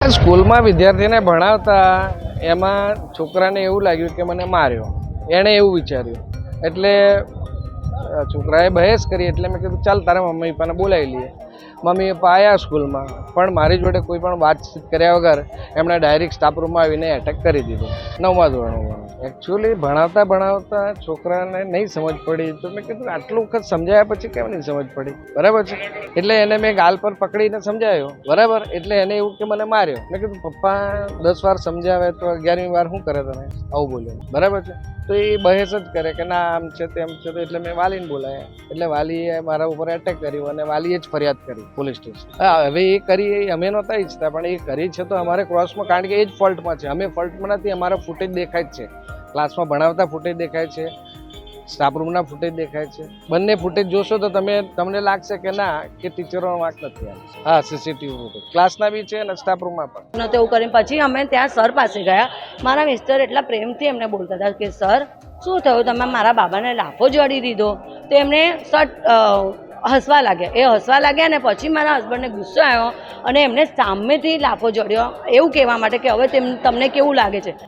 સ્કૂલમાં વિદ્યાર્થીને ભણાવતા એમાં છોકરાને એવું લાગ્યું કે મને માર્યો, એણે એવું વિચાર્યું એટલે છોકરાએ બહેસ કરી. એટલે મેં કીધું ચાલ તારા મમ્મી પપ્પાને બોલાવી લઈએ. મમ્મી પપ્પા આવ્યા સ્કૂલમાં, પણ મારી જોડે કોઈ પણ વાતચીત કર્યા વગર એમણે ડાયરેક્ટ સ્ટાફ રૂમમાં આવીને એટેક કરી દીધો. 9મા ધોરણમાં એકચ્યુઅલી ભણાવતા છોકરાને નહીં સમજ પડી, તો મેં કીધું આટલું વખત સમજાયા પછી કેમ નહીં સમજ પડી, બરાબર છે. એટલે એને મેં ગાલ પર પકડીને સમજાયો, બરાબર. એટલે એને એવું કે મને માર્યો. મેં કીધું પપ્પા 10 વાર સમજાવે તો 11મી વાર શું કરે તમે, આવું બોલ્યો, બરાબર છે. તો એ બહેસ જ કરે કે ના આમ છે તેમ છે. તો એટલે મેં વાલીને બોલાયા. એટલે વાલીએ મારા ઉપર એટેક કર્યું અને વાલીએ જ ફરિયાદ કરી પોલીસ સ્ટેશન. હવે એ કરી અમે નહોતા ઈચ્છતા, પણ એ કરી છે તો અમારે ક્રોસમાં, કારણ કે એ જ ફોલ્ટમાં છે. અમે ફોલ્ટમાં નથી, અમારા ફૂટેજ દેખાય જ છે. ક્લાસમાં ભણાવતા ફૂટેજ દેખાય છે, સ્ટાફ રૂમના ફૂટેજ દેખાય છે. બંને ફૂટેજ જોશો તો તમને લાગશે કે ના કે ટીચરોનો વાંક નથી. હા, સીસીટીવી ફૂટેજ ક્લાસના બી છે અને સ્ટાફ રૂમમાં પણ. એવું કરીને પછી અમે ત્યાં સર પાસે ગયા. મારા મિસ્ટર એટલા પ્રેમથી એમને બોલતા હતા કે સર શું થયું, તમે મારા બાબાને લાફો જડી દીધો. તો એમને હસવા લાગ્યા. એ હસવા લાગ્યા ને પછી મારા હસબન્ડને ગુસ્સો આવ્યો અને એમને સામેથી લાફો જડ્યો, એવું કહેવા માટે કે હવે તમને કેવું લાગે છે.